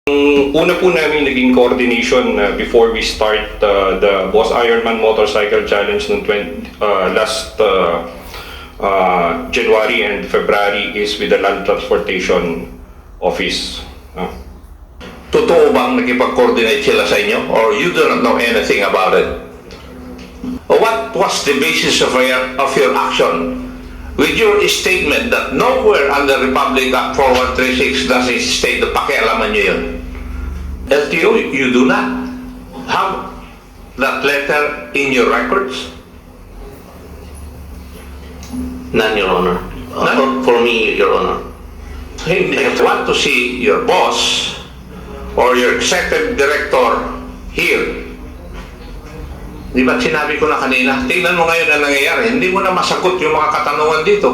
Una po namin naging coordination before we start the Boss Ironman Motorcycle Challenge noong last January and February is with the Land Transportation Office. Totoo bang nakipag-coordinate sila sa inyo? Or you do not know anything about it? What was the basis of your action? With your statement that nowhere under Republic Act 4136 does it state na pakialaman nyo yun. LTO, you do not have that letter in your records? None, Your Honor. None? For me, Your Honor. Hindi. I want to see your boss or your executive director here. Di ba sinabi ko na kanina, tingnan mo ngayon ang nangyayari, hindi mo na masagot yung mga katanungan dito.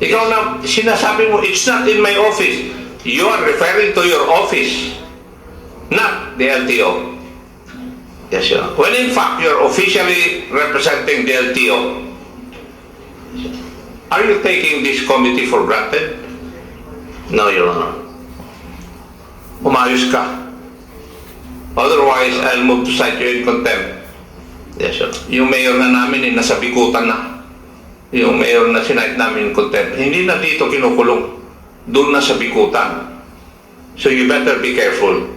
Ikaw na, sinasabi mo, it's not in my office. You are referring to your office, not the LTO. Yes, Your Honor. When in fact, you're officially representing the LTO. Are you taking this committee for granted? No, Your Honor. Umayos ka. Otherwise, I'll move to cite you in contempt. Yes, Your Honor. Yung mayor na namin, nasa bikutan na. Yung mayor na sinite namin in contempt, hindi na dito kinukulong. Doon na sa bikutan. So you better be careful.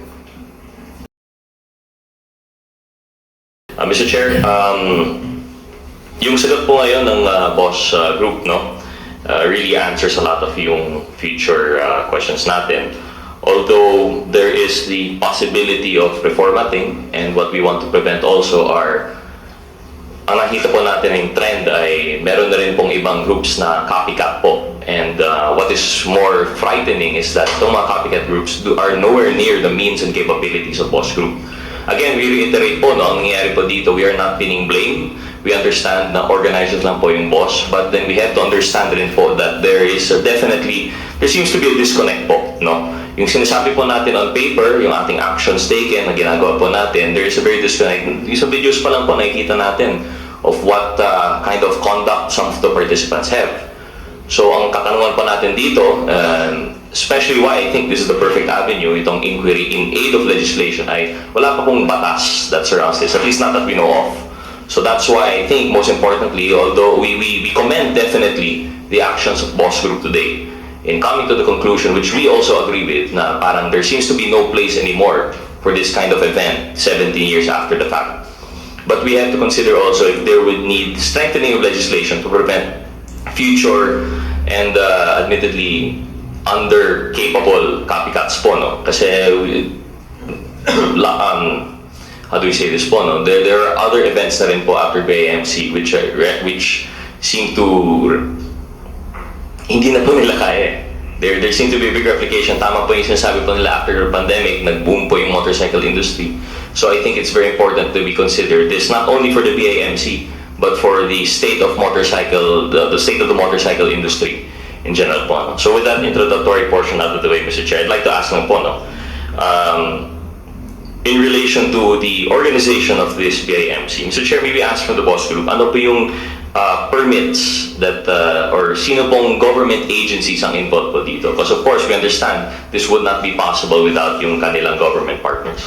Mr. Chair, yung sagot po ngayon ng boss group, no, really answers a lot of yung future questions natin. Although there is the possibility of reformatting, and what we want to prevent also are, ang nakita po natin yung trend ay meron na rin pong ibang groups na copycat po. And what is more frightening is that itong mga copycat groups are nowhere near the means and capabilities of Boss Group. Again, we reiterate po, no, ang nangyayari po dito, we are not pinning blame. We understand na organizers lang po yung boss, but then we have to understand rin po that there seems to be a disconnect po, no? Yung sinasabi po natin on paper, yung ating actions taken na ginagawa po natin, there is a very disconnect. Yung sa videos pa lang po nakikita natin of what kind of conduct some of the participants have. So ang katanungan po natin dito, especially why I think this is the perfect avenue, itong inquiry in aid of legislation, ay wala pa pong batas that surrounds this, at least not that we know of. So that's why I think most importantly, although we commend definitely the actions of Boss Group today in coming to the conclusion, which we also agree with, na parang there seems to be no place anymore for this kind of event 17 years after the fact. But we have to consider also if there would need strengthening of legislation to prevent future and admittedly under-capable copycats po, no? Kasi how do we say this po, no? There are other events na rin po after BAMC which seem to hindi na po nila kaya. There seem to be a big replication. Tama po yung sinasabi po nila after the pandemic, nag-boom po yung motorcycle industry. So I think it's very important to be considered this not only for the BAMC but for the state of motorcycle, the state of the motorcycle industry in general po, no? So with that introductory portion out of the way, Mr. Chair, I'd like to ask lang po, no, in relation to the organization of this BAMC, Mr. Chair, maybe ask from the Boss Group, ano po yung permits that, or sino pong government agencies ang involved po dito? Because of course, we understand this would not be possible without yung kanilang government partners.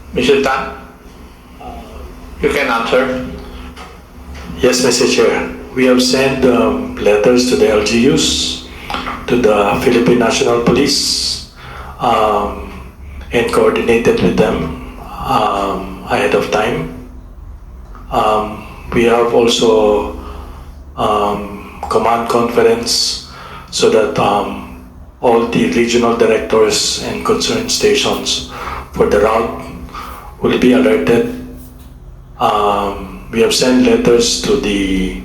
Mr. Tan, you can answer. Yes, Mr. Chair. We have sent letters to the LGUs, to the Philippine National Police, and coordinated with them ahead of time. We have also command conference so that all the regional directors and concerned stations for the route will be alerted. We have sent letters to the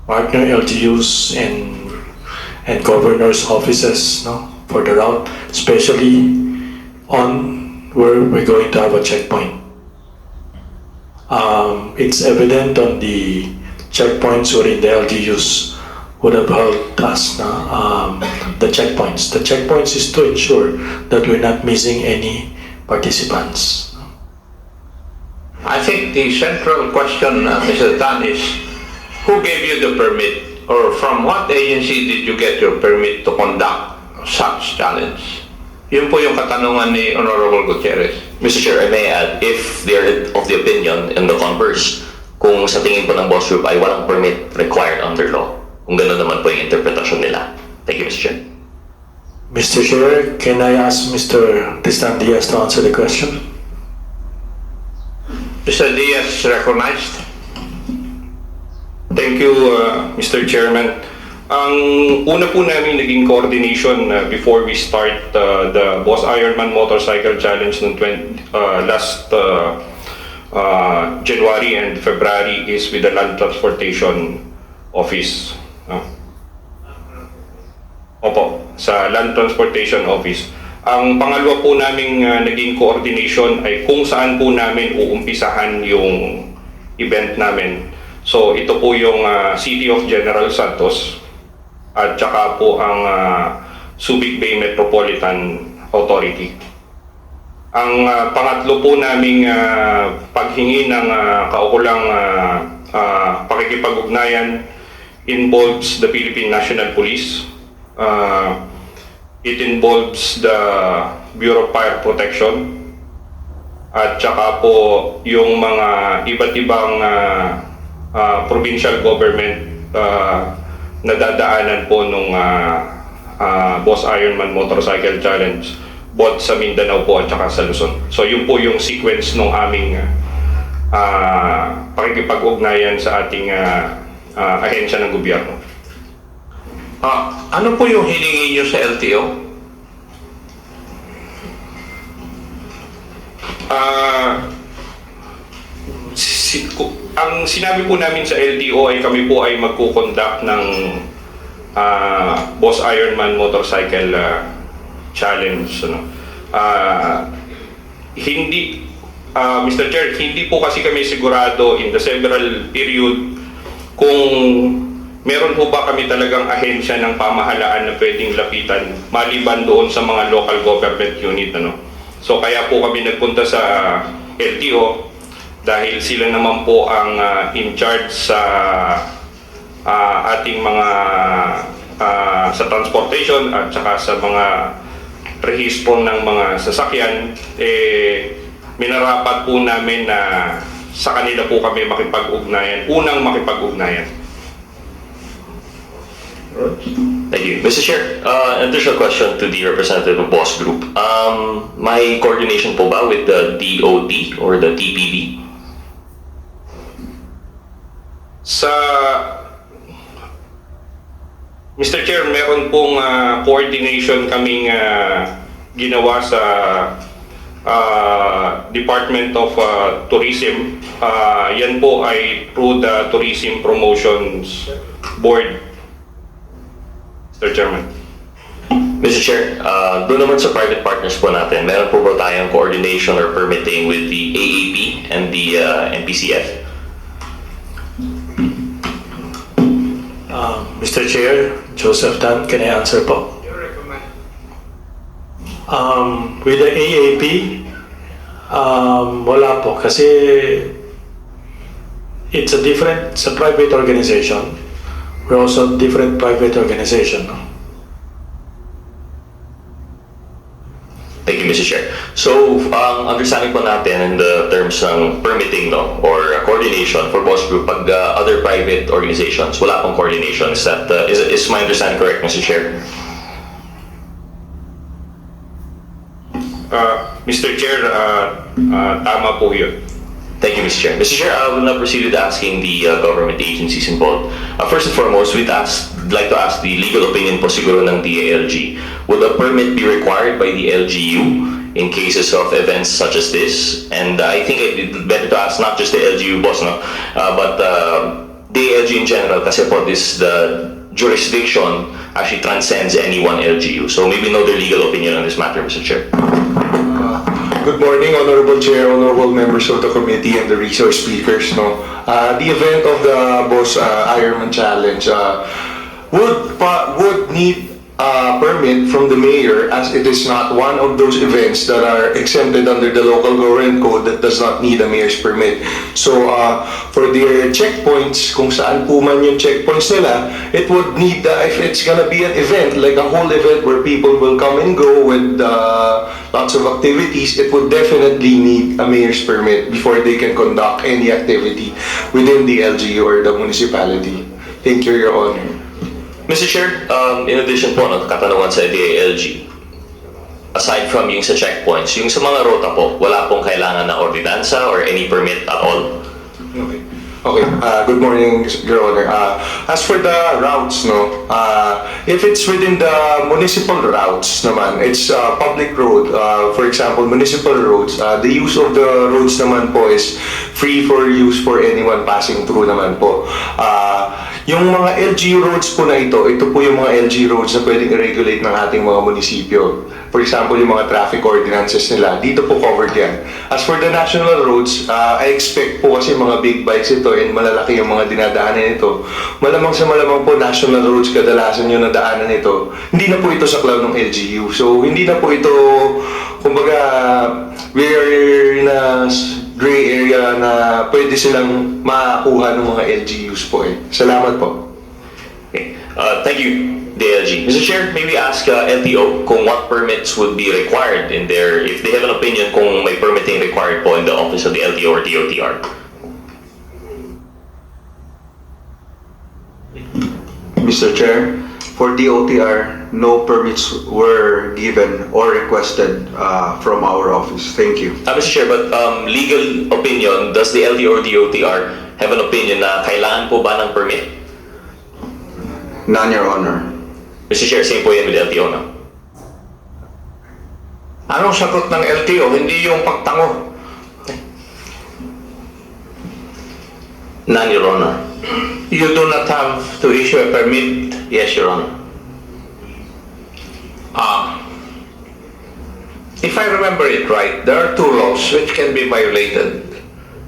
partner LGUs and governors' offices, no, for the route, especially on where we're going to have a checkpoint. It's evident on the checkpoints wherein the LGUs would have helped us the checkpoints. The checkpoints is to ensure that we're not missing any participants. I think the central question, Mr. Tan, is who gave you the permit, or from what agency did you get your permit to conduct such challenge? Yun po yung katanungan ni Honorable Gutierrez. Mr. Chair, I may add, if they're of the opinion in the converse, kung sa tingin po ng boss group ay walang permit required under law, kung gano'n naman po yung interpretasyon nila. Thank you, Mr. Chair. Mr. Chair, can I ask Mr. Tristan Diaz to answer the question? Mr. Diaz recognized. Thank you, Mr. Chairman. Ang una po namin naging coordination before we start the Boss Ironman Motorcycle Challenge noong last January and February is with the Land Transportation Office. Opo, sa Land Transportation Office. Ang pangalawa po naming naging coordination ay kung saan po namin uumpisahan yung event namin. So ito po yung City of General Santos at saka po ang Subic Bay Metropolitan Authority. Ang pangatlo po naming paghingi ng kaukulang pakikipag-ugnayan involves the Philippine National Police. It involves the Bureau of Fire Protection at saka po yung mga iba't ibang provincial government na dadaanan po nung Boss Ironman Motorcycle Challenge both sa Mindanao po at saka sa Luzon. So yun po yung sequence ng aming pakikipag-ugnayan sa ating ahensya ng gobyerno. Ano po yung hiningi nyo sa LTO? Ang sinabi po namin sa LTO ay kami po ay magkukonduct ng Boss Ironman Motorcycle Challenge. Hindi, Mr. Chair, hindi po kasi kami sigurado in the several period kung meron po ba kami talagang ahensya ng pamahalaan na pwedeng lapitan maliban doon sa mga local government unit. So kaya po kami nagpunta sa LTO dahil sila naman po ang in charge sa ating mga sa transportation at saka sa mga rehistro ng mga sasakyan. Minarapat po namin na sa kanila po kami makipag-ugnayan, unang makipag-ugnayan. Thank you. Mr. Chair, additional question to the representative of Boss Group. May coordination po ba with the DOD or the TPD? Mr. Chair, meron pong coordination kaming ginawa sa Department of Tourism. Yan po ay through the Tourism Promotions Board, Mr. Chairman. Mr. Chair, doon naman sa private partners po natin, meron po ba tayong coordination or permitting with the AAP and the NPCF? Mr. Chair, Joseph Tan, can I answer po? With the AAP, wala po kasi it's a private organization. We're also a different private organization. Thank you, Mr. Chair. So, ang understanding po natin in the terms ng permitting or coordination for Boss Group, pag other private organizations, wala pong coordination. Is my understanding correct, Mr. Chair? Mr. Chair, tama po yun. Thank you, Mr. Chair. Mr. Chair, I will now proceed with asking the government agencies involved. First and foremost, we'd like to ask the legal opinion po siguro ng DILG. Would a permit be required by the LGU in cases of events such as this? And I think it'd better to ask not just the LGU, boss, but DILG in general, kasi po the jurisdiction actually transcends any one LGU. So maybe know their legal opinion on this matter, Mr. Chair. Good morning, Honorable Chair, Honorable members of the committee and the resource speakers. The event of the Boss Ironman Challenge would need permit from the mayor, as it is not one of those events that are exempted under the local government code that does not need a mayor's permit. So for their checkpoints, kung saan po man yung checkpoints nila, it would need, if it's gonna be an event, like a whole event where people will come and go with lots of activities, it would definitely need a mayor's permit before they can conduct any activity within the LGU or the municipality. Thank you, Your Honor. Mr. Chair, in addition po ng katanungan sa DILG, aside from yung sa checkpoints, yung sa mga rota po, wala pong kailangan na ordinansa or any permit at all? Okay, good morning, Your Honor. As for the routes, no, if it's within the municipal routes naman, it's public road. For example, municipal roads, the use of the roads naman po is free for use for anyone passing through naman po. Yung mga LGU roads po na ito po yung mga LGU roads na pwedeng i-regulate ng ating mga munisipyo. For example, yung mga traffic ordinances nila, dito po covered yan. As for the national roads, I expect po kasi mga big bikes ito and malalaki yung mga dinadaanan nito. Malamang sa malamang po, national roads kadalasan yung nadaanan nito. Hindi na po ito sa cloud ng LGU. So, hindi na po ito, kumbaga, we're in a gray area na pwede silang makakuha ng mga LGUs po eh. Salamat po. Okay. Thank you, DILG. Mr. Chair, maybe ask LTO kung what permits would be required in there, if they have an opinion kung may permitting required po in the office of the LTO or DOTR. Mr. Chair, for DOTR, no permits were given or requested from our office. Thank you. Mr. Chair, but legal opinion, does the LTO or DOTR have an opinion na kailangan po ba ng permit? None, Your Honor. Mr. Chair, same po yan with LTO, no? Anong sagot ng LTO? Hindi yung pagtango. None, Your Honor. You do not have to issue a permit. Yes, Your Honor. If I remember it right, there are two laws which can be violated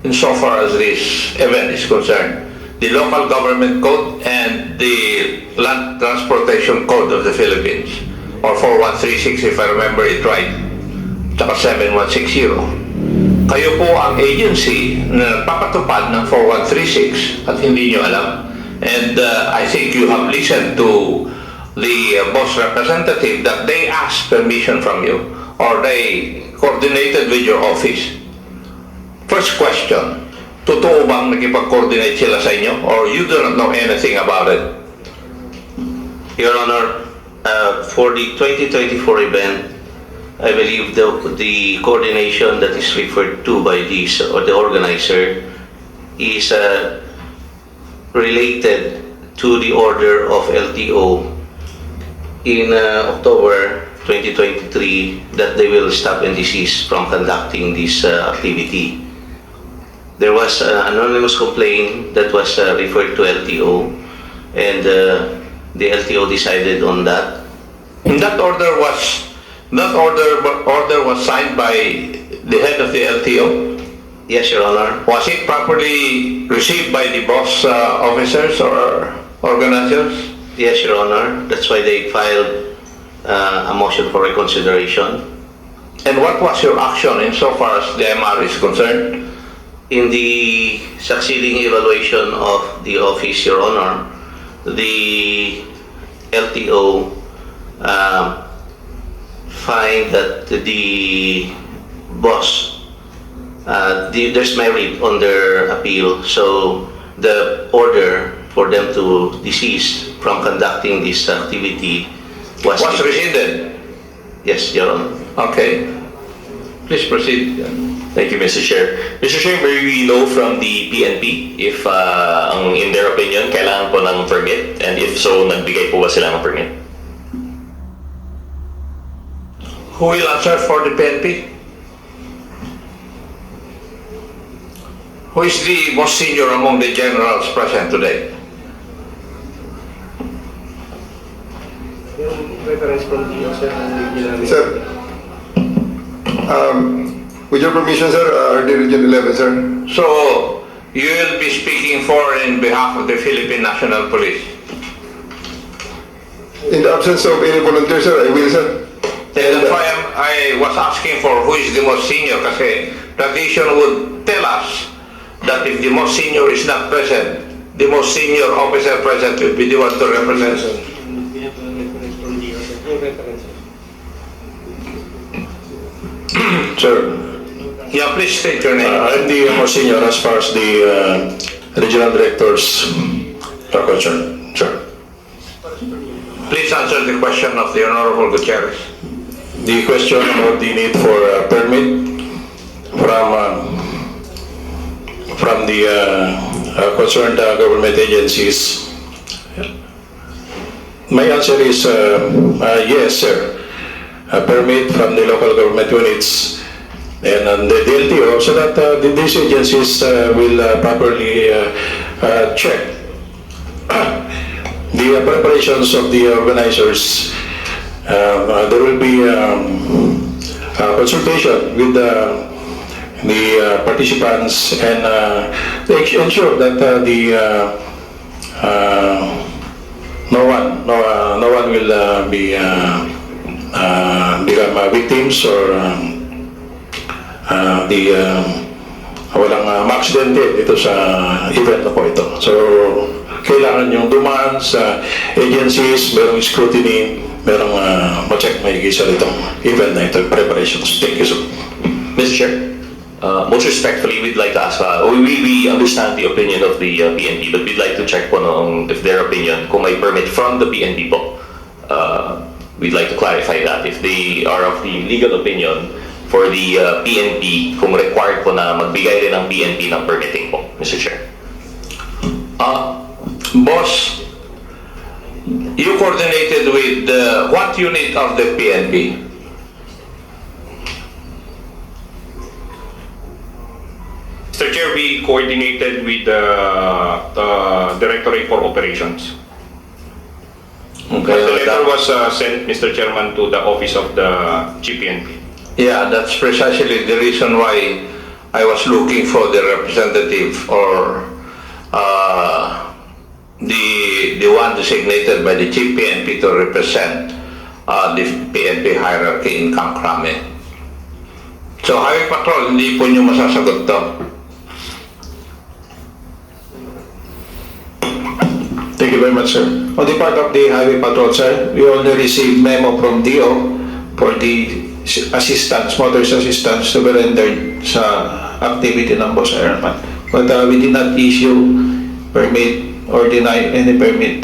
insofar as this event is concerned. The Local Government Code and the Land Transportation Code of the Philippines, or 4136 if I remember it right, tsaka 7160. Kayo po ang agency na nagpapatupad ng 4136 at hindi nyo alam. And I think you have listened to the boss representative that they asked permission from you or they coordinated with your office. First question, totoo bang nakipag-coordinate sila sa inyo or you do not know anything about it? Your Honor, for the 2024 event, I believe the coordination that is referred to by this or the organizer is related to the order of LTO in October 2023 that they will stop and desist from conducting this activity. There was an anonymous complaint that was referred to LTO and the LTO decided on that. And that order was signed by the head of the LTO. Yes, Your Honor. Was it properly received by the boss officers or organizers? Yes, Your Honor. That's why they filed a motion for reconsideration. And what was your action insofar as the MR is concerned? In the succeeding evaluation of the office, Your Honor, the LTO find that the boss, there's merit on their appeal, so the order for them to desist from conducting this activity was rescinded. Yes, Your Honor. Okay. Please proceed. Thank you, Mr. Chair. Mr. Chair, may we know from the PNP if, in their opinion, kailangan po ng permit? And if so, nagbigay po ba sila ng permit? Who will answer for the PNP? Who is the most senior among the generals present today? Sir, with your permission, sir, RD Region 11, sir. So, you will be speaking for in behalf of the Philippine National Police. In the absence of any volunteer, sir, I will, sir. That's why I was asking for who is the most senior kasi tradition would tell us that if the most senior is not present, the most senior officer present will be the one to represent. Sir, Yeah, please state your name. I'm the most senior as far as the regional directors are concerned. Sir, Please answer the question of the Honorable Gutierrez. the question about the need for a permit from the concerned government agencies. My answer is yes, sir. A permit from the local government units and the LTO so that these agencies will properly check the preparations of the organizers. There will be consultation with the participants and they ensure that no one will be become victims or walang ma-aksidente ito sa event na po ito. So, kailangan yung dumaan sa agencies, merong scrutiny, merong ma-check maigi sa itong event na ito, preparations. Thank you, sir. Mr. Chair, most respectfully, we'd like to ask, we understand the opinion of the PNP, but we'd like to check po if their opinion, kung may permit from the PNP po. We'd like to clarify that. If they are of the legal opinion for the PNP, kung required po na magbigay rin ng PNP ng permitting po, Mr. Chair. Boss, you coordinated with what unit of the PNP? Mr. Chair, we coordinated with the Directorate for Operations. Okay, The letter was sent, Mr. Chairman, to the office of the GPNP. yeah, that's precisely the reason why I was looking for the representative or the one designated by the Chief PNP to represent the PNP hierarchy in Camp Crame. So, Highway Patrol, hindi po nyo masasagot to. Thank you very much, sir. On the part of the Highway Patrol, sir, we only received memo from DO for the assistance, motorist assistance to be rendered sa activity ng Boss Airman. But we did not issue permit or deny any permit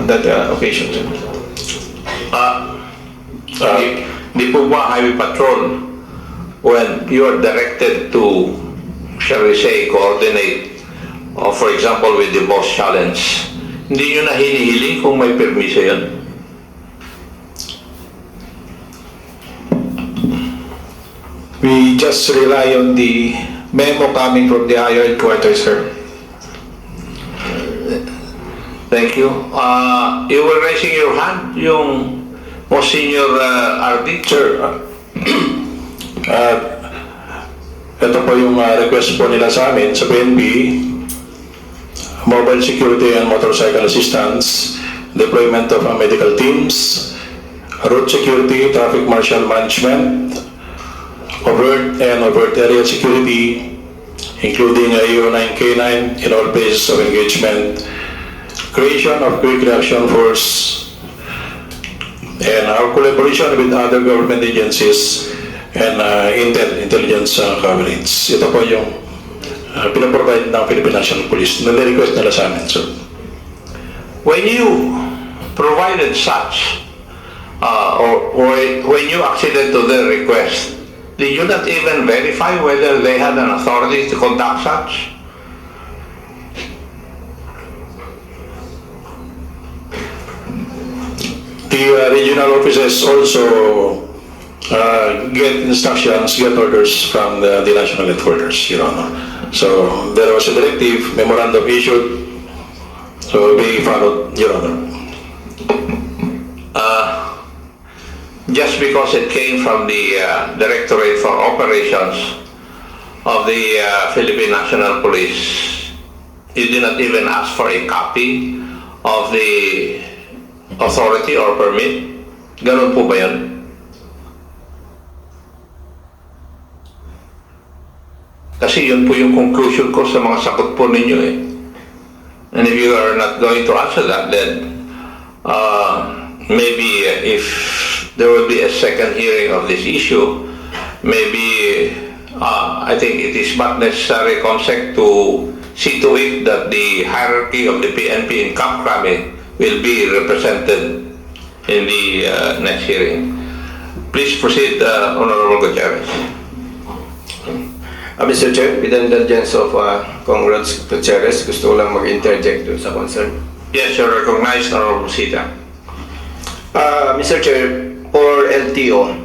on that occasion, sir. Di po ba Highway Patrol, when you are directed to, shall we say, coordinate, for example, with the Boss Challenge, hindi nyo na hinihiling kung may permiso yan? We just rely on the memo coming from the higher headquarters, sir. Thank you. You were raising your hand, yung most senior RD? Sir, ito po yung request po nila sa amin sa PNP, mobile security and motorcycle assistance, deployment of medical teams, road security, traffic marshal management, overt and overt area security, including AO9K9 in all phases of engagement, creation of quick reaction force, and our collaboration with other government agencies and intelligence coverage. Ito po yung pinaprovide ng Philippine National Police. Nare-request nila sa amin, sir. When you provided such, or when you acceded to their request, did you not even verify whether they had an authority to conduct such? The regional offices also get instructions, get orders from the national headquarters, Your Honor. So there was a directive, memorandum issued, so we followed, Your Honor. Just because it came from the Directorate for Operations of the Philippine National Police, you did not even ask for a copy of the authority or permit? Ganun po ba yun? Kasi yun po yung conclusion ko sa mga sagot po ninyo eh. And if you are not going to answer that, then maybe if there will be a second hearing of this issue, maybe I think it is not necessary, COMSEC, to see to it that the hierarchy of the PNP in Camp Crame will be represented in the next hearing. Please proceed, Honorable Gutierrez. Mr. Chair, with the indulgence of Congrats Gutierrez, gusto ko lang mag-interject dun sa concern. Yes, you're recognized, Honorable Sita. Mr. Chair, for LTO,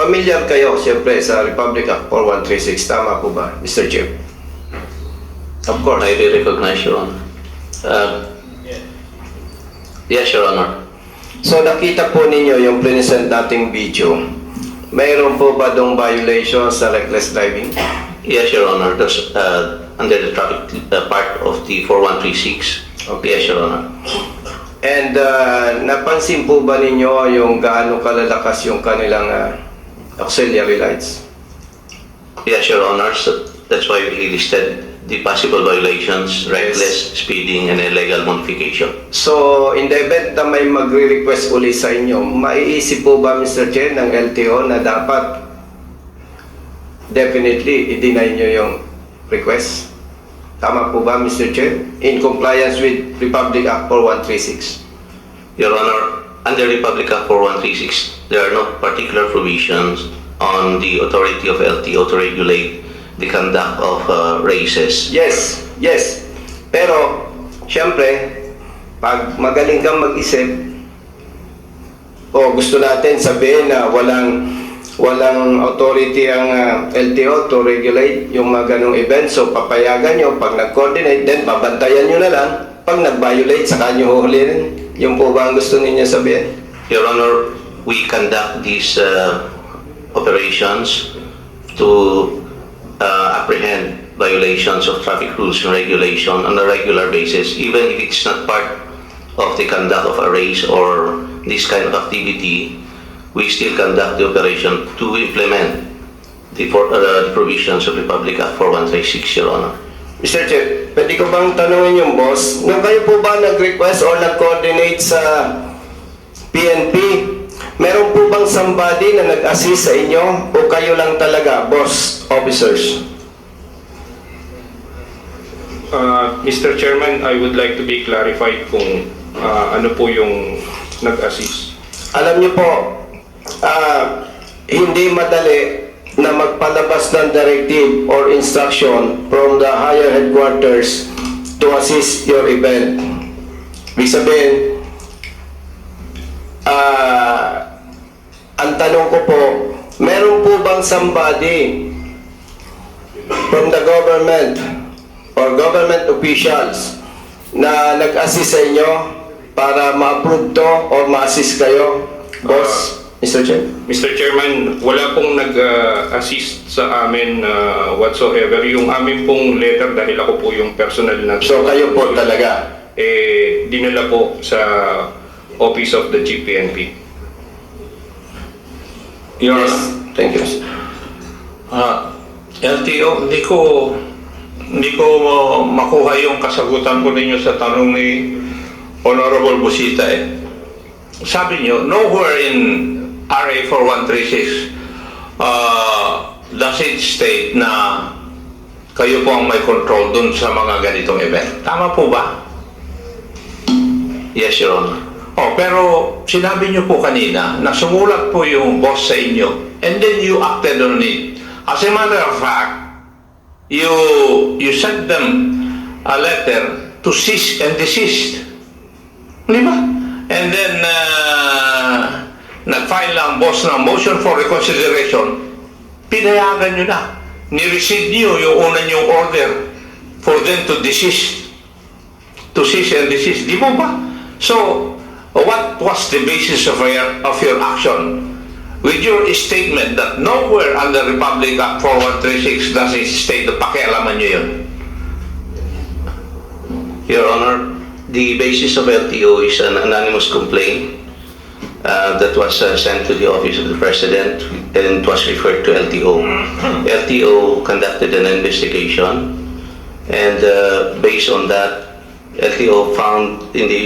pamilyar kayo siyempre sa Republic Act 4136, tama po ba, Mr. Chair? Of course, I will recognize, Your Honor. Yes, Your Honor. So nakita po ninyo yung present nating video. Mayroon po ba dong violation sa reckless driving? Yes, Your Honor. That's under the traffic part of the 4136. Okay. Yes, Your Honor. And napansin po ba ninyo yung gaano kalalakas yung kanilang auxiliary lights? Yes, Your Honor. So that's why we listed the possible violations, reckless speeding, and illegal modification. So, in the event na may magre-request uli sa inyo, maiisip po ba, Mr. Chair, ng LTO na dapat definitely i-deny nyo yung request? Tama po ba, Mr. Chair? In compliance with Republic Act 4136. Your Honor, under Republic Act 4136, there are no particular provisions on the authority of LTO to regulate the conduct of races. Yes, yes. Pero, syempre, pag magaling kang mag-isip, o gusto natin sabihin na walang authority ang LTO to regulate yung mga ganong event, so papayagan nyo, pag nag-coordinate, then babantayan nyo na lang, pag nag-violate, saka nyo huhulihin. Yung po ba ang gusto ninyo sabihin? Your Honor, we conduct these operations to apprehend violations of traffic rules and regulation on a regular basis, even if it's not part of the conduct of a race or this kind of activity. We still conduct the operation to implement the provisions of Republic Act 4136, Your Honor. Mr. Chair, pwede ko bang tanungin yung boss, nung kayo po ba nag-request or nag-coordinate sa PNP, meron po bang somebody na nag-assist sa inyo o kayo lang talaga, boss officers? Mr. Chairman, I would like to be clarified kung ano po yung nag-assist. Alam niyo po, hindi madali na magpalabas ng directive or instruction from the higher headquarters to assist your event. Ibig sabihin, ang tanong ko po, meron po bang somebody from the government or government officials na nag-assist sa inyo para ma-approve to or ma-assist kayo, boss, Mr. Chair? Mr. Chairman, wala pong nag-assist sa amin whatsoever. Yung amin pong letter, dahil ako po yung personal na... So kayo po talaga? Dinala po sa Office of the GPNP. Your Yes. Honor. Thank you. LTO, hindi ko makuha yung kasagutan ko ninyo sa tanong ni Honorable Busita eh. Sabi nyo, nowhere in RA 4136 does it state na kayo po ang may control dun sa mga ganitong event. Tama po ba? Yes, Your Honor. Oh, pero sinabi nyo po kanina na sumulat po yung boss sa inyo and then you acted on it. As a matter of fact, you sent them a letter to cease and desist. Di ba? And then, nag-file ang boss ng motion for reconsideration, pinayagan nyo na. Ni-receive nyo yung una nyong order for them to desist. To cease and desist. Di mo ba? So, what was the basis of your action? With your statement that nowhere under Republic Act 4136 does it state na pakialaman nyo yun. Your Honor, The basis of LTO is an anonymous complaint that was sent to the Office of the President and was referred to LTO. LTO conducted an investigation, and based on that, LTO found in the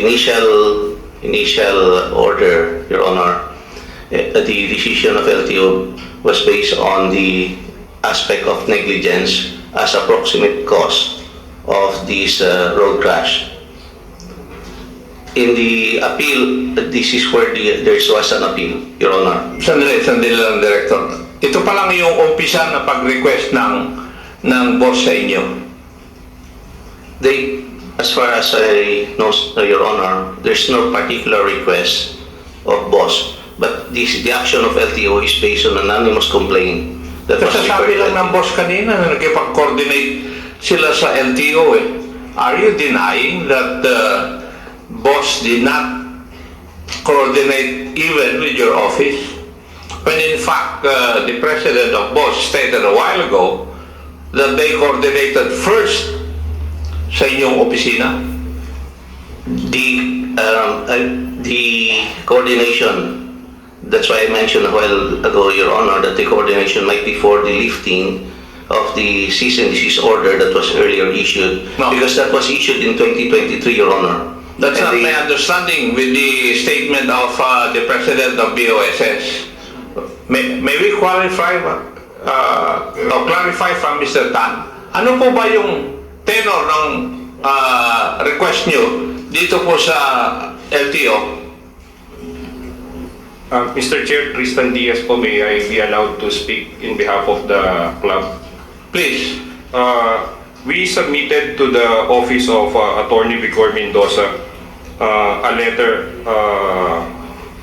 initial order, Your Honor, the decision of LTO was based on the aspect of negligence as approximate cause of this road crash. In the appeal, this is where there was an appeal, Your Honor. Sandali lang, Director. Ito pa lang yung umpisa na pag-request ng boss sa inyo. They, as far as I know, Your Honor, there's no particular request of boss, but the action of LTO is based on anonymous complaint that was Kasasabi referred lang ng to. boss kanina na nagkipag-coordinate sila sa LTO eh. Are you denying that boss did not coordinate even with your office? When in fact, the president of boss stated a while ago that they coordinated first sa inyong opisina? The coordination, that's why I mentioned a while ago, Your Honor, that the coordination might be for the lifting of the cease and desist order that was earlier issued, No. because that was issued in 2023, Your Honor. That's And not they- my understanding with the statement of the president of BOSS. May we clarify clarify from Mr. Tan? Ano po ba yung tenor ng request nyo dito po sa LTO? Mr. Chair, Tristan Diaz po, may I be allowed to speak in behalf of the club? Please. We submitted to the office of Attorney Vigor Mendoza a letter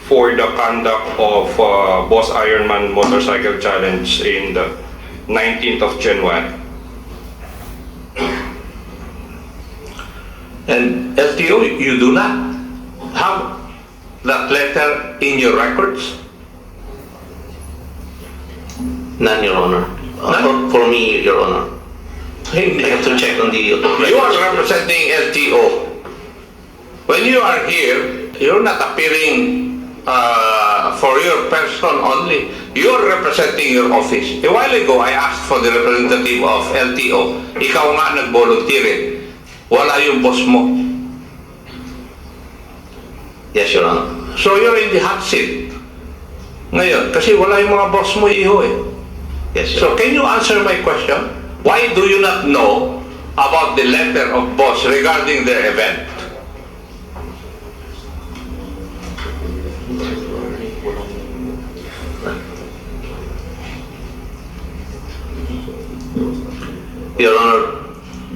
for the conduct of Boss Ironman Motorcycle Challenge in the 19th of January. And LTO, you do not have that letter in your records? None, Your Honor. None? For me, Your Honor. Hindi. I have to check on the... You are representing LTO. When you are here, you're not appearing for your person only. You're representing your office. A while ago, I asked for the representative of LTO. Ikaw nga nag-volunteer eh. Wala yung boss mo. Yes, Your Honor. So you're in the hot seat. Ngayon, kasi wala yung mga boss mo iho eh. Yes, Your So Honor. can you answer my question? Why do you not know about the letter of boss regarding their event? Your Honor,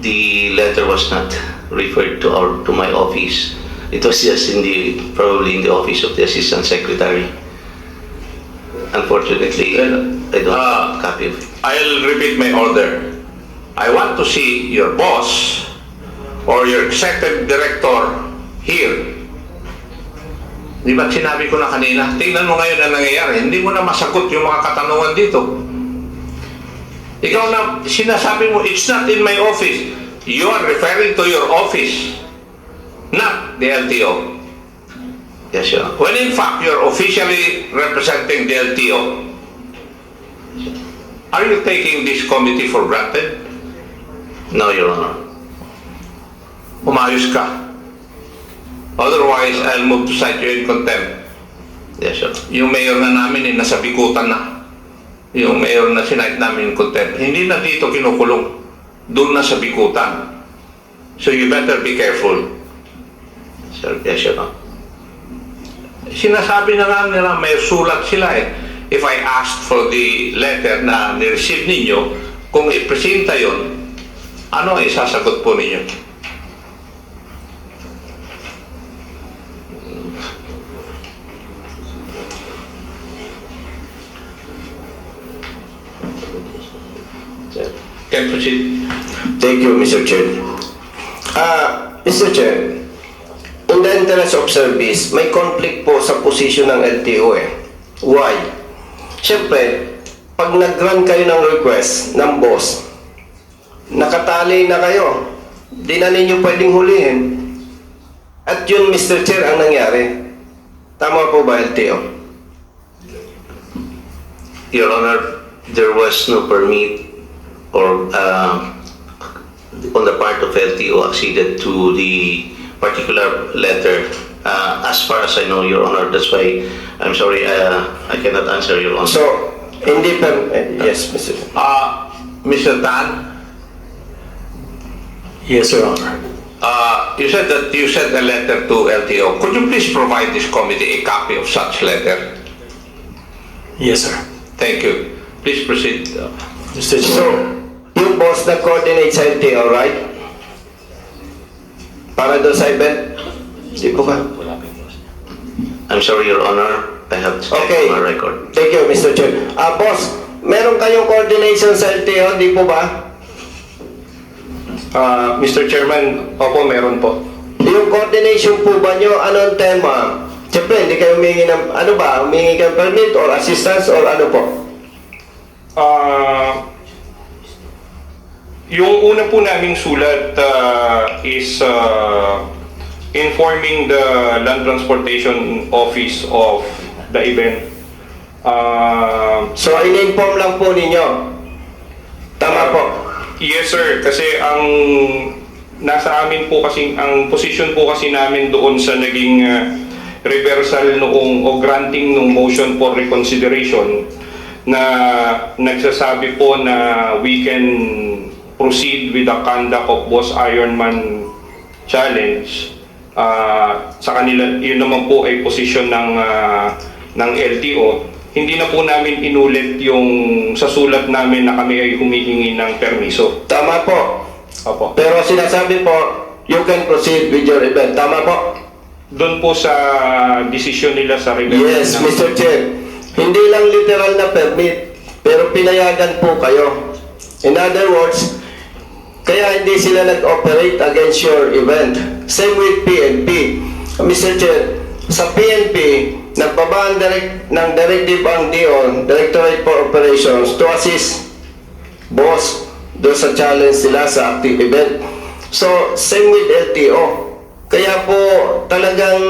the letter was not referred to my office. It was just probably in the office of the Assistant Secretary. Unfortunately, I don't have a copy of it. I'll repeat my order. I want to see your boss or your executive director here. Di ba sinabi ko na kanina? Tingnan mo ngayon ang nangyayari. Hindi mo na masagot yung mga katanungan dito. Ikaw na sinasabi mo, it's not in my office. You are referring to your office, not the LTO. Yes, Your Honor. When in fact, you're officially representing the LTO. Are you taking this committee for granted? No, Your Honor. Umayos ka. Otherwise, I'll move to cite you in contempt. Yes, Your Honor. Yung mayor na namin eh, nasa bikutan na. Yung mayor na sinite namin in contempt. Hindi na dito kinukulong. Doon na sa bikutan. So you better be careful. Sir, yes, Your Honor. Sinasabi na nga nila, may sulat sila eh. If I asked for the letter na ni-receive ninyo, kung ipresenta yon, ano ay sasagot po ninyo? Can proceed. Thank you, Mr. Chair. Mr. Chair, in the interest of service, may conflict po sa posisyon ng LTO eh. Why? Siyempre, pag nag-run kayo ng request ng boss, nakatali na kayo, di na ninyo pwedeng hulihin. At yun, Mr. Chair, ang nangyari. Tama po ba, LTO? Your Honor, there was no permit or on the part of LTO acceded to the particular letter. As far as I know, Your Honor, that's why I'm sorry, I cannot answer, Your Honor. So, hindi yes, Mr. Chair. Mr. Tan, Yes, Your Honor. you said that you sent a letter to LTO. Could you please provide this committee a copy of such letter? Yes, sir. Thank you. Please proceed. Mr. So, Chair. yung boss na coordinate sa LTO, right? Para doon sa event? Di po ba? I'm sorry, Your Honor, I have to check Okay. my record. Thank you, Mr. Chair. Boss, meron kayong coordination sa LTO, di po ba? Mr. Chairman, opo, meron po. Yung coordination po ba nyo, anong tema? Siyempre, hindi kayo humingi ng, ano ba, humingi kayo permit or assistance or ano po? Yung una po naming sulat is informing the Land Transportation Office of the event. So, in-inform lang po ninyo. Tama po. Yes, sir. Kasi ang nasa amin po kasi, ang position po kasi namin doon sa naging reversal noong o granting ng motion for reconsideration na nagsasabi po na we can proceed with the conduct of Boss Ironman Challenge. Sa kanila, yun naman po ay position ng LTO. Hindi na po namin inulit yung sa sulat namin na kami ay humihingi ng permiso. Tama po. Opo. Pero sinasabi po, you can proceed with your event. Tama po? Doon po sa desisyon nila sa reversal. Yes, Mr. Chair. Hindi lang literal na permit, pero pinayagan po kayo. In other words, kaya hindi sila nag-operate against your event. Same with PNP. Mr. Chair, sa PNP, nagbaba ng directive ang DO, Directorate for Operations, to assist boss doon sa challenge nila sa active event. So, same with LTO. Kaya po talagang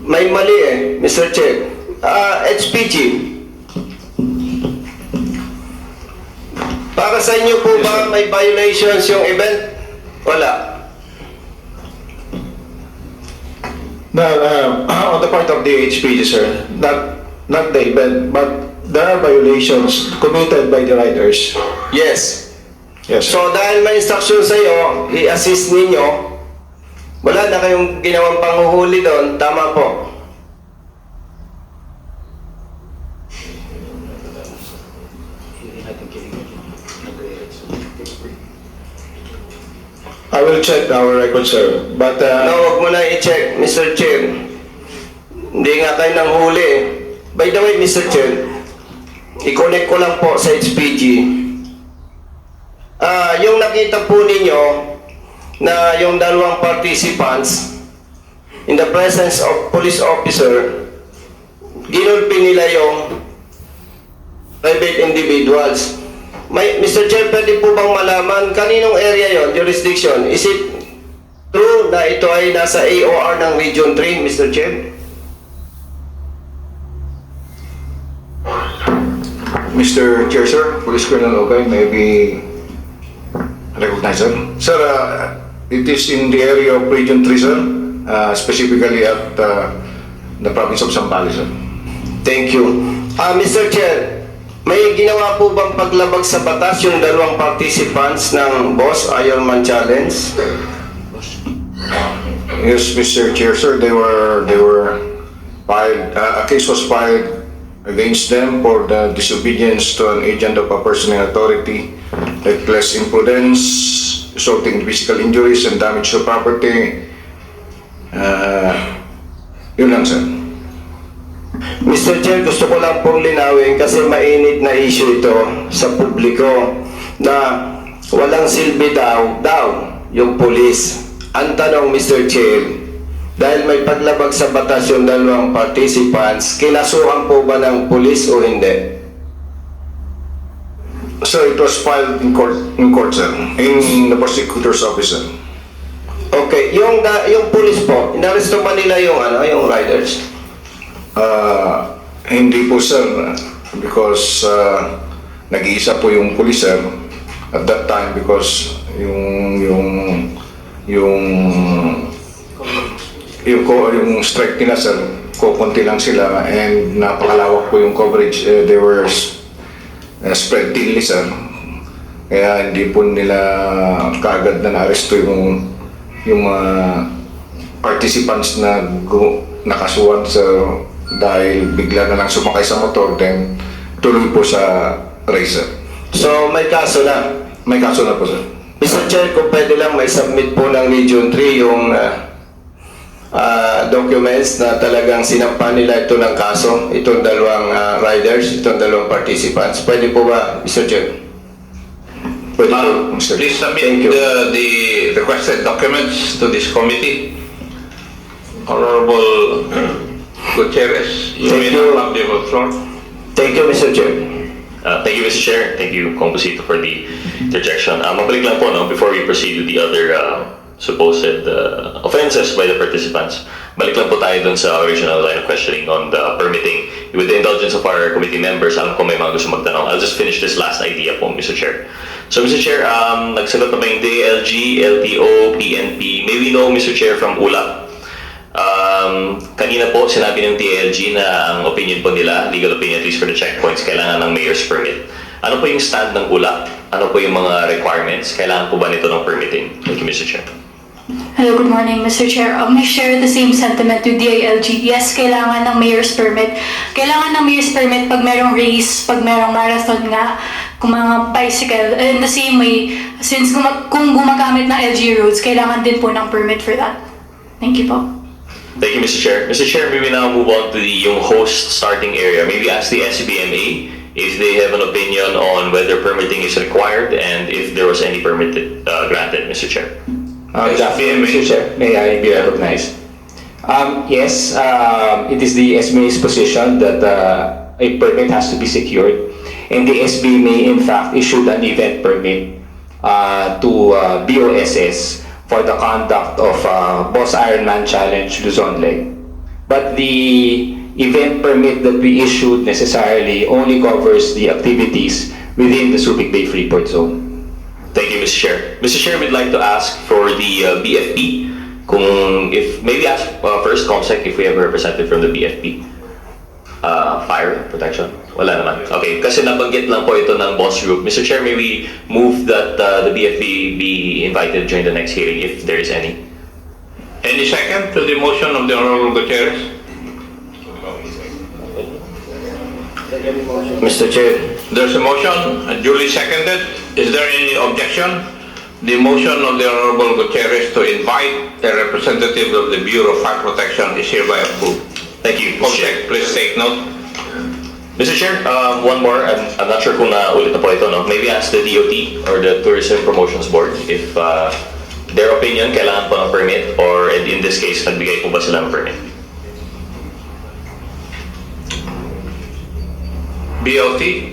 may mali Mr. Chair. HPG. Para sa inyo po ba may violations yung event? Wala. On the part of the HPG, sir, not the event, but there are violations committed by the riders. Yes. Yes, sir. So dahil may instruction sa iyo, i-assist ninyo, wala na kayong ginawang panghuhuli doon, tama po. I will check our record, sir. But No, huwag mo na i-check, Mr. Chair. Hindi nga kayo nang huli. By the way, Mr. Chair, i-connect ko lang po sa HPG. Yung nakita po ninyo na yung dalawang participants in the presence of police officer, ginulpi nila yung private individuals. Mr. Chair, pwede po bang malaman kaninong area yon, jurisdiction? Is it true na ito ay nasa AOR ng Region 3, Mr. Chair? Mr. Chair, sir, Police Colonel Okay, may be recognized, sir. Sir, it is in the area of Region 3, sir, specifically at the province of Zambales, sir. Thank you. Mr. Chair, may ginawa po bang paglabag sa batas yung dalawang participants ng Boss Ironman Challenge? Yes, Mr. Chair, sir, they were filed, a case was filed against them for the disobedience to an agent of a personal authority, reckless imprudence, resulting in physical injuries and damage to property. Yun lang, sir. Mr. Chair, gusto ko lang pong linawin kasi mainit na issue ito sa publiko na walang silbi daw yung pulis. Ang tanong, Mr. Chair, dahil may paglabag sa batas yung dalawang participants, kinasuhan po ba ng pulis o hindi? Sir, it was filed in court, sir, in the prosecutor's office, sir. Okay, Okay, yung police po, inaresto ba nila yung riders? Hindi po sir, because nag-iisa po yung police sir at that time because yung strike nila sir, kukunti lang sila and napakalawak po yung coverage. They were spread thinly sir. Kaya hindi po nila kaagad na na-aresto yung participants na nakasuhan sir dahil bigla na lang sumakay sa motor then tuloy po sa racer. So, may kaso na. May kaso na po sir. Mr. Chair, kung pwede lang may submit po ng Region 3 yung documents na talagang sinampan nila ito ng kaso, itong dalawang riders, itong dalawang participants. Pwede po ba, Mr. Chair? Pwede po, Mr. Please submit Thank you. the requested documents to this committee. Honorable Gutierrez, you may Thank you. now have the floor. Thank you, Mr. Chair. Thank you, Mr. Chair. Thank you, Composito, for the interjection. Mabalik lang po, no, before we proceed with the other supposed offenses by the participants. Balik lang po tayo dun sa original line of questioning on the permitting. With the indulgence of our committee members, alam ko may mga gusto magtanong. I'll just finish this last idea po, Mr. Chair. So, Mr. Chair, nagsagot na ba yung DLG, LTO, PNP? May we know, Mr. Chair, from ULA? Kanina po, sinabi ng DLG na ang opinion po nila, legal opinion at least for the checkpoints, kailangan ng mayor's permit. Ano po yung stand ng ULA? Ano po yung mga requirements? Kailangan po ba nito ng permitting? Thank you, Mr. Chair. Hello, good morning, Mr. Chair. I share the same sentiment with DILG. Yes, kailangan ng mayor's permit. Kailangan ng mayor's permit pag merong race, pag merong marathon nga, kung mga bicycle. In the same way, since kung gumagamit ng LG roads, kailangan din po ng permit for that. Thank you po. Thank you, Mr. Chair. Mr. Chair, may we now move on to yung host starting area. Maybe ask the SCBMA if they have an opinion on whether permitting is required and if there was any permit granted, Mr. Chair. Good afternoon, Mr. Chair. May I be recognized? Yes, it is the SBMA's position that a permit has to be secured, and the SBMA in fact issued an event permit to BOSS for the conduct of Boss Ironman Challenge Luzon Leg. But the event permit that we issued necessarily only covers the activities within the Subic Bay Freeport Zone. Thank you, Mr. Chair. Mr. Chair, we'd like to ask for the BFP. Maybe ask first, ComSec, if we have a representative from the BFP. Fire protection? Wala naman. Okay, kasi nabanggit lang po ito ng boss group. Mr. Chair, may we move that the BFP be invited during the next hearing, if there is any? Any second to the motion of the Honorable Gutierrez? Mr. Chair. There's a motion, duly seconded. Is there any objection? The motion of the Honorable Gutierrez to invite a representative of the Bureau of Fire Protection is hereby approved. Thank you, Mr. Chair. Comsec, please take note. Mr. Chair, one more. I'm not sure kung naulit na po ito, no? Maybe ask the DOT or the Tourism Promotions Board if their opinion, kailangan po ng permit, or in this case, nagbigay po ba sila ng permit? BLT?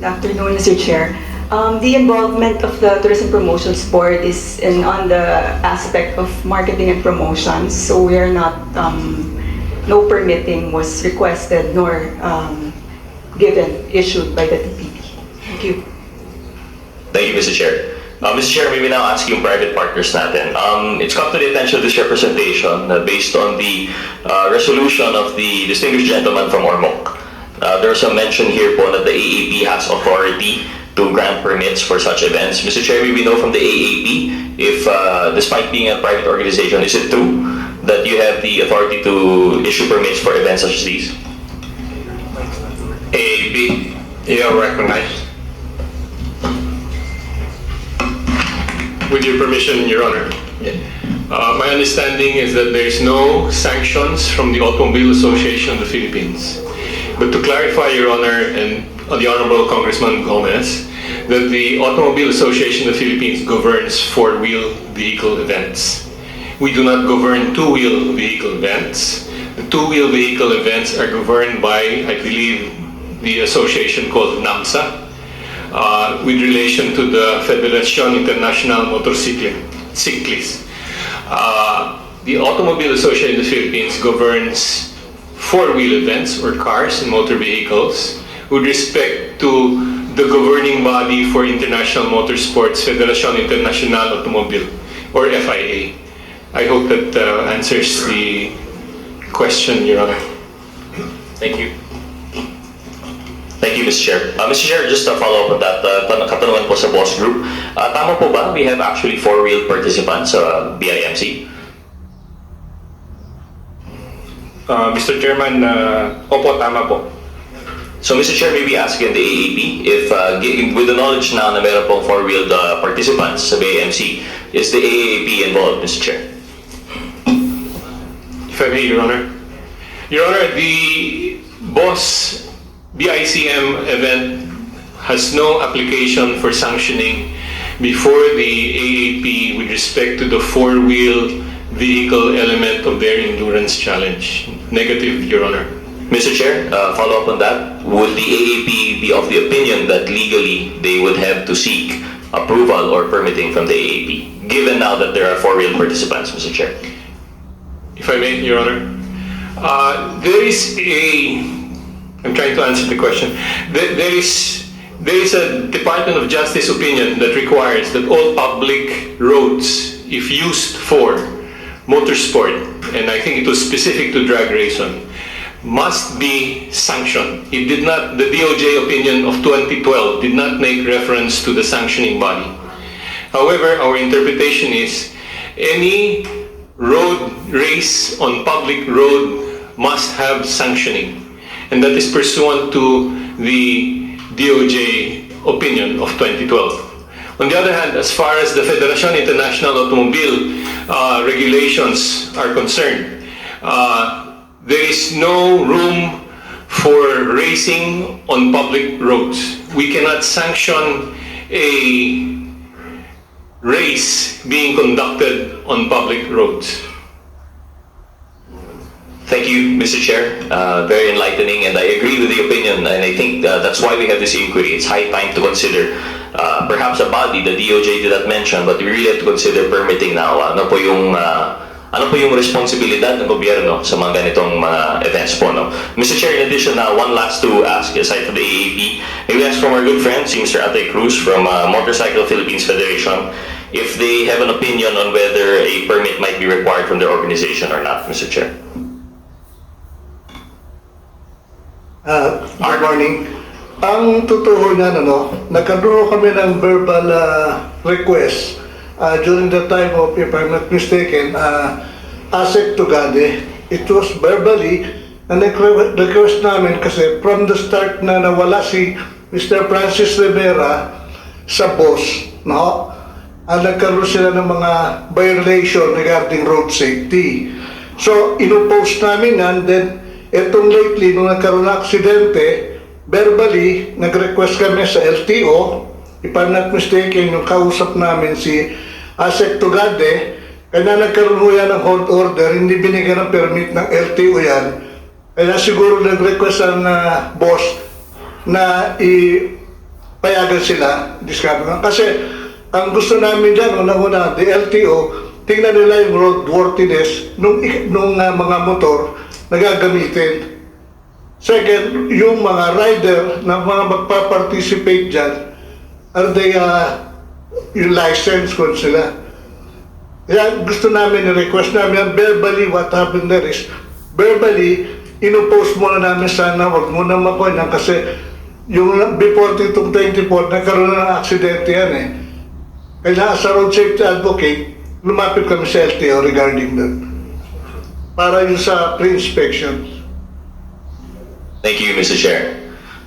Good afternoon, Mr. Chair. The involvement of the Tourism Promotions Board is on the aspect of marketing and promotions, so we are not, no permitting was requested nor issued by the TPP. Thank you. Thank you, Mr. Chair. Mr. Chair, may we now ask yung private partners natin. It's come to the attention of this representation based on the resolution of the distinguished gentleman from Ormoc. There's a mention here po that the AAP has authority to grant permits for such events. Mr. Chair, may we know from the AAP if, despite being a private organization, is it true that you have the authority to issue permits for events such as these? AAP, you are recognized. With your permission, Your Honor. My understanding is that there is no sanctions from the Automobile Association of the Philippines. But to clarify, Your Honor, and the Honorable Congressman Gomez, that the Automobile Association of the Philippines governs four-wheel vehicle events. We do not govern two-wheel vehicle events. The two-wheel vehicle events are governed by, I believe, the association called NAMSA. with relation to the Federación Internacional Motorciclistas. The Automobile Association of the Philippines governs four-wheel events or cars and motor vehicles with respect to the governing body for international motorsports, Federación Internacional Automobile, or FIA. I hope that answers the question, Your Honor. Thank you. Thank you, Mr. Chair. Mr. Chair, just to follow up on that, katanungan po sa boss group. Tama po ba? We have actually four-wheel participants sa BIMC. Mr. Chairman, opo, tama po. So, Mr. Chair, maybe ask in the AAP if, with the knowledge now na meron pong four-wheeled participants sa BIMC, is the AAP involved, Mr. Chair? If I may, Your Honor. Your Honor, the BOSS BICM event has no application for sanctioning before the AAP with respect to the four-wheel vehicle element of their endurance challenge. Negative, Your Honor. Mr. Chair, follow up on that. Would the AAP be of the opinion that legally they would have to seek approval or permitting from the AAP, given now that there are four-wheel participants, Mr. Chair? If I may, Your Honor. I'm trying to answer the question. There is a Department of Justice opinion that requires that all public roads, if used for motorsport, and I think it was specific to drag racing, must be sanctioned. It did not, the DOJ opinion of 2012 did not make reference to the sanctioning body. However, our interpretation is any road race on public road must have sanctioning. And that is pursuant to the DOJ opinion of 2012. On the other hand, as far as the Federación Internacional Automobile regulations are concerned, there is no room for racing on public roads. We cannot sanction a race being conducted on public roads. Thank you, Mr. Chair. Very enlightening, and I agree with the opinion, and I think that's why we have this inquiry. It's high time to consider perhaps a body the DOJ did not mention, but we really have to consider permitting now. Ano po yung responsibilidad ng gobyerno sa mga ganitong mga events po, no? Mr. Chair, in addition, one last to ask, aside from the AAP, maybe ask from our good friend, si Mr. Ate Cruz from Motorcycle Philippines Federation, if they have an opinion on whether a permit might be required from their organization or not, Mr. Chair. Good morning. Ang totoo niyan, nagkaroon kami ng verbal request during the time of, if I'm not mistaken, ASEC Tugade. It was verbally na request namin kasi from the start na nawala si Mr. Francis Rivera sa boss, nagkaroon sila ng mga violation regarding road safety. So, inoppose namin yan, then etong lately, nung nagkaroon ng aksidente, verbally, nag-request kami sa LTO, if I'm not mistaken, yung kausap namin si ASEC Tugade, kaya nagkaroon ho yan ng hold order, hindi binigyan ng permit ng LTO yan, kaya siguro nag-request ang boss na ipayagan sila, kasi ang gusto namin dyan, una-una, the LTO, tingnan nila yung roadworthiness nung mga motor na gagamitin. Second, yung mga rider na mga magpa-participate dyan, are they yung license kung sila. Kaya gusto namin, request namin, verbally, what happened there is, verbally, inoppose muna namin sana, wag muna makuha kasi yung before 2024, nagkaroon ng aksidente yan eh. Kaya as a road safety advocate, lumapit kami sa LTO regarding that. Para yung sa pre-inspection. Thank you, Mr. Chair.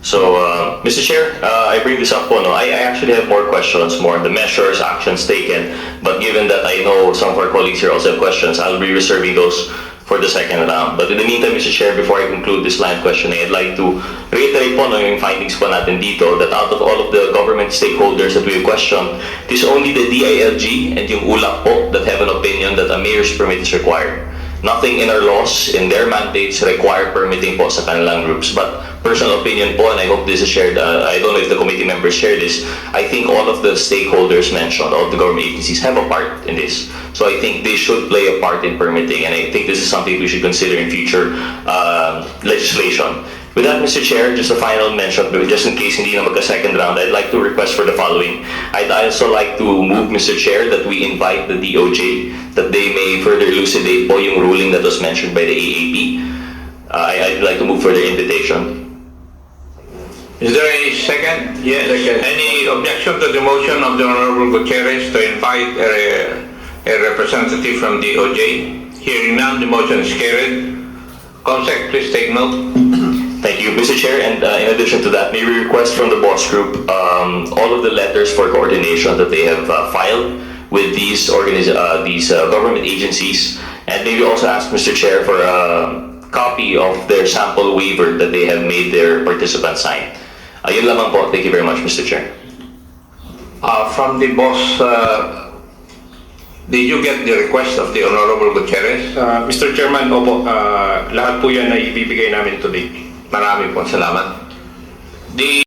So, Mr. Chair, I bring this up po, I actually have more questions, more on the measures, actions taken, but given that I know some of our colleagues here also have questions, I'll be reserving those for the second round. But in the meantime, Mr. Chair, before I conclude this line of questioning, I'd like to reiterate po yung findings po natin dito that out of all of the government stakeholders that we have questioned, it is only the DILG and yung ULAC po that have an opinion that a mayor's permit is required. Nothing in our laws, in their mandates, require permitting po sa kanilang groups. But personal opinion po, and I hope this is shared, I don't know if the committee members share this, I think all of the stakeholders mentioned, all of the government agencies have a part in this. So I think they should play a part in permitting, and I think this is something we should consider in future legislation. With that, Mr. Chair, just a final mention, just in case hindi na magka-second round, I'd like to request for the following. I'd also like to move, Mr. Chair, that we invite the DOJ, that they may further elucidate po yung ruling that was mentioned by the AAP. I'd like to move for their invitation. Is there a second? Yes. Any objection to the motion of the Honorable Gutierrez to invite a representative from DOJ? Hearing none, the motion is carried. Comsec, please take note. Thank you, Mr. Chair, and in addition to that, may we request from the boss group all of the letters for coordination that they have filed with these government agencies, and maybe also ask Mr. Chair for a copy of their sample waiver that they have made their participants sign. Yun lamang po. Thank you very much, Mr. Chair. From the boss, did you get the request of the Honorable Gutierrez? Mr. Chairman, opo, lahat po yan ay ibibigay namin today. Marami po salamat.